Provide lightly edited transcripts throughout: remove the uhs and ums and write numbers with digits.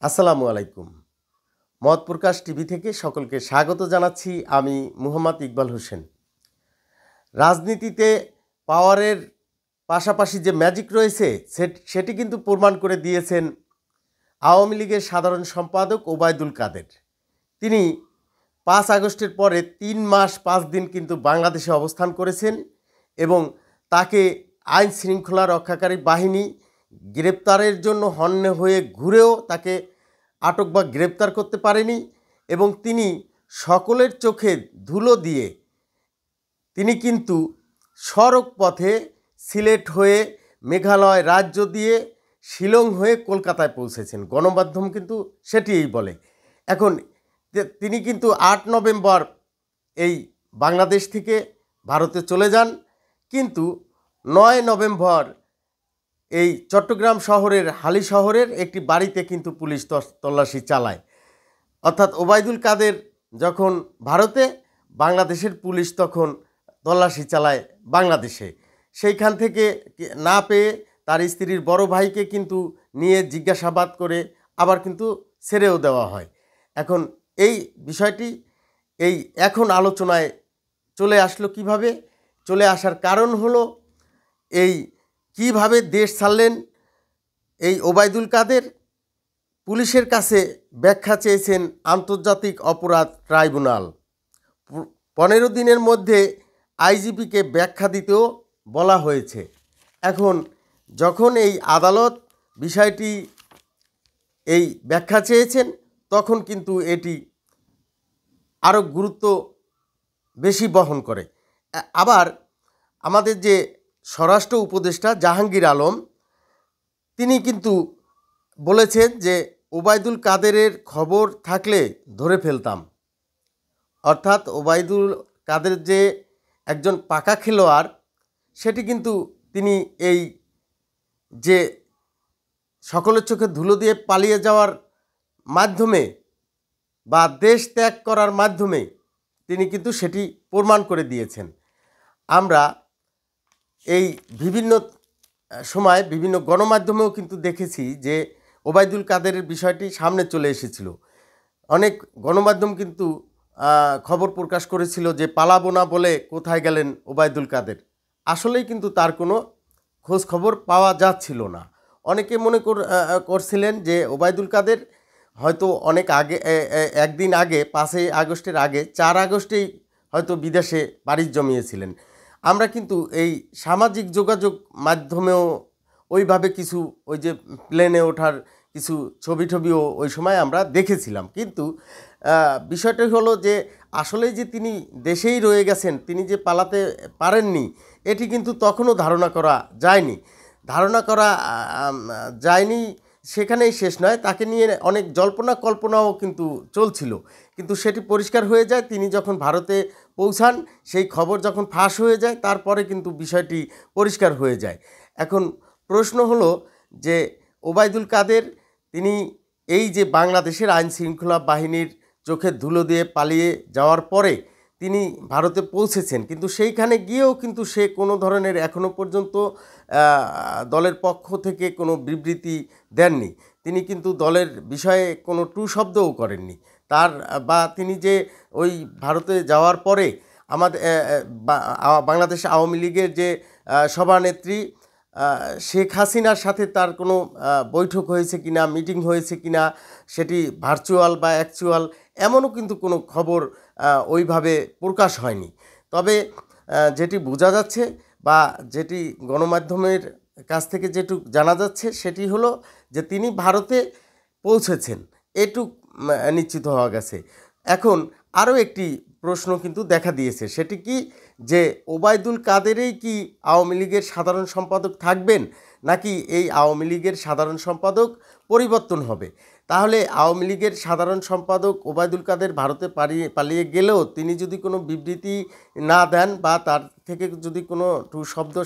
আসসালামু আলাইকুম। মত প্রকাশ টিভি থেকে সকলকে স্বাগত জানাচ্ছি। আমি মুহাম্মদ ইকবাল হোসেন। রাজনীতিতে পাওয়ারের পাশাপাশি যে ম্যাজিক রয়েছে সেটি কিন্তু প্রমাণ করে দিয়েছেন আওয়ামী লীগের সাধারণ সম্পাদক ওবায়দুল কাদের। তিনি ৫ আগস্টের পরে ৩ মাস ৫ দিন কিন্তু বাংলাদেশে অবস্থান করেছেন এবং তাকে আইন শৃঙ্খলা রক্ষাকারী বাহিনী গ্রেপ্তারের জন্য হন্যে হয়ে ঘুরেও তাকে আটক বা গ্রেপ্তার করতে পারেনি এবং তিনি সকলের চোখে ধুলো দিয়ে তিনি কিন্তু সড়ক পথে সিলেট হয়ে মেঘালয় রাজ্য দিয়ে শিলং হয়ে কলকাতায় পৌঁছেছেন। গণমাধ্যম কিন্তু সেটিই বলে। এখন তিনি কিন্তু ৮ নভেম্বর এই বাংলাদেশ থেকে ভারতে চলে যান, কিন্তু ৯ নভেম্বর এই চট্টগ্রাম শহরের হালি শহরের একটি বাড়িতে কিন্তু পুলিশ তল্লাশি চালায়। অর্থাৎ ওবায়দুল কাদের যখন ভারতে, বাংলাদেশের পুলিশ তখন তল্লাশি চালায় বাংলাদেশে। সেইখান থেকে না পেয়ে তার স্ত্রীর বড় ভাইকে কিন্তু নিয়ে জিজ্ঞাসাবাদ করে আবার কিন্তু ছেড়েও দেওয়া হয়। এখন এই বিষয়টি এখন আলোচনায় চলে আসলো কিভাবে? চলে আসার কারণ হলো কিভাবে দেশ ছাড়লেন এই ওবায়দুল কাদের। পুলিশের কাছে ব্যাখ্যা চেয়েছেন আন্তর্জাতিক অপরাধ ট্রাইব্যুনাল। ১৫ দিনের মধ্যে আইজিপিকে ব্যাখ্যা দিতেও বলা হয়েছে। এখন যখন এই আদালত বিষয়টি ব্যাখ্যা চেয়েছেন, তখন কিন্তু এটি আরও গুরুত্ব বেশি বহন করে। আবার আমাদের যে স্বরাষ্ট্র উপদেষ্টা জাহাঙ্গীর আলম, তিনি কিন্তু বলেছেন যে ওবায়দুল কাদেরের খবর থাকলে ধরে ফেলতাম। অর্থাৎ ওবায়দুল কাদের যে একজন পাকা খেলোয়াড়, সেটি কিন্তু তিনি যে সকলের চোখে ধুলো দিয়ে পালিয়ে যাওয়ার মাধ্যমে বা দেশ ত্যাগ করার মাধ্যমে তিনি কিন্তু সেটি প্রমাণ করে দিয়েছেন। আমরা বিভিন্ন সময় বিভিন্ন গণমাধ্যমেও কিন্তু দেখেছি যে ওবায়দুল কাদেরের বিষয়টি সামনে চলে এসেছিল। অনেক গণমাধ্যম কিন্তু খবর প্রকাশ করেছিল যে পালাবো না বলে কোথায় গেলেন ওবায়দুল কাদের। আসলেই কিন্তু তার কোনো খোঁজ খবর পাওয়া যাচ্ছিল না। অনেকে মনে করছিলেন যে ওবায়দুল কাদের হয়তো অনেক আগে, একদিন আগে ৫ আগস্টের আগে ৪ আগস্টেই হয়তো বিদেশে পাড়ি জমিয়েছিলেন। আমরা কিন্তু এই সামাজিক যোগাযোগ মাধ্যমেও ওইভাবে কিছু ওই যে প্লেনে ওঠার কিছু ছবিও ওই সময় আমরা দেখেছিলাম। কিন্তু বিষয়টা হলো যে আসলেই যে তিনি দেশেই রয়ে গেছেন, তিনি যে পালাতে পারেননি, এটি কিন্তু তখনও ধারণা করা যায়নি। সেখানেই শেষ নয়, তাকে নিয়ে অনেক জল্পনা কল্পনাও কিন্তু চলছিল। কিন্তু সেটি পরিষ্কার হয়ে যায় তিনি যখন ভারতে পৌঁছান। সেই খবর যখন ফাঁস হয়ে যায়, তারপরে কিন্তু বিষয়টি পরিষ্কার হয়ে যায়। এখন প্রশ্ন হলো যে ওবায়দুল কাদের তিনি যে বাংলাদেশের আইন শৃঙ্খলা বাহিনীর চোখে ধুলো দিয়ে পালিয়ে যাওয়ার পরে তিনি ভারতে পৌঁছেছেন, কিন্তু সেইখানে গিয়েও কিন্তু সে কোনো ধরনের এখনও পর্যন্ত দলের পক্ষ থেকে কোনো বিবৃতি দেননি। তিনি কিন্তু দলের বিষয়ে কোনো টু শব্দও করেননি। তিনি যে ওই ভারতে যাওয়ার পরে আমাদের বাংলাদেশ আওয়ামী লীগের যে সভানেত্রী শেখ হাসিনার সাথে তার কোনো বৈঠক হয়েছে কিনা, মিটিং হয়েছে কিনা, সেটি ভার্চুয়াল বা অ্যাকচুয়াল, এমনও কিন্তু কোনো খবর ওইভাবে প্রকাশ হয়নি। তবে যেটি বোঝা যাচ্ছে বা যেটি গণমাধ্যমের কাছ থেকে যেটুকু জানা যাচ্ছে, সেটি হলো যে তিনি ভারতে পৌঁছেছেন, এটুক নিশ্চিত হওয়া গেছে। এখন আরও একটি প্রশ্ন কিন্তু দেখা দিয়েছে, সেটি কি যে ওবায়দুল কাদেরই কি আওয়ামী লীগের সাধারণ সম্পাদক থাকবেন, নাকি এই আওয়ামী লীগের সাধারণ সম্পাদক পরিবর্তন হবে? তাহলে আওয়ামী লীগের সাধারণ সম্পাদক ওবায়দুল কাদের ভারতে পালিয়ে গেলেও তিনি যদি কোনো বিবৃতি না দেন বা তার থেকে যদি কোনো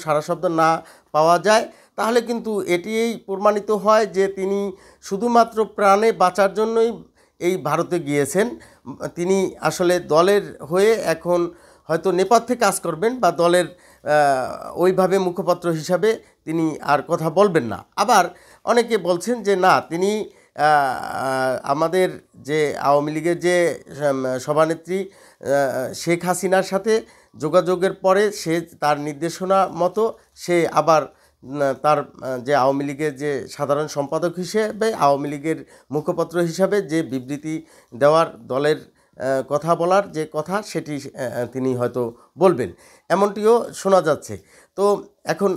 সারা শব্দ না পাওয়া যায়, তাহলে কিন্তু এটিই প্রমাণিত হয় যে তিনি শুধুমাত্র প্রাণে বাঁচার জন্যই এই ভারতে গিয়েছেন। তিনি আসলে দলের হয়ে এখন হয়তো নেপথ্যে কাজ করবেন বা দলের ওইভাবে মুখপাত্র হিসাবে তিনি আর কথা বলবেন না। আবার অনেকে বলছেন যে না, তিনি আমাদের যে আওয়ামী লীগের যে সভানেত্রী শেখ হাসিনার সাথে যোগাযোগের পরে সে তার নির্দেশনা মতো সে আবার তার যে আওয়ামী লীগের যে সাধারণ সম্পাদক হিসেবে, আওয়ামী লীগের মুখপাত্র হিসাবে যে বিবৃতি দেওয়ার, দলের কথা বলার যে কথা, সেটি তিনি হয়তো বলবেন, এমনটিও শোনা যাচ্ছে। তো এখন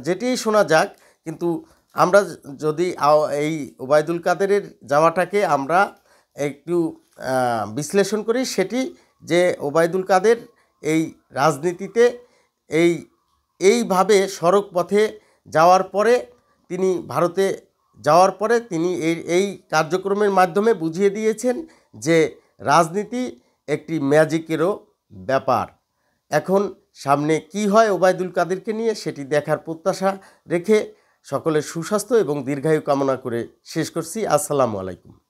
যেটি শোনা যাক, কিন্তু আমরা যদি এই ওবায়দুল কাদেরের যাওয়াটাকে আমরা একটু বিশ্লেষণ করি, সেটি যে ওবায়দুল কাদের এই রাজনীতিতে এইভাবে সড়ক পথে যাওয়ার পরে, তিনি ভারতে যাওয়ার পরে তিনি এই কার্যক্রমের মাধ্যমে বুঝিয়ে দিয়েছেন যে রাজনীতি একটি ম্যাজিকেরও ব্যাপার। এখন সামনে কি হয় ওবায়দুল কাদেরকে নিয়ে, সেটি দেখার প্রত্যাশা রেখে সকলের সুস্বাস্থ্য এবং দীর্ঘায়ু কামনা করে শেষ করছি। আসসালামু আলাইকুম।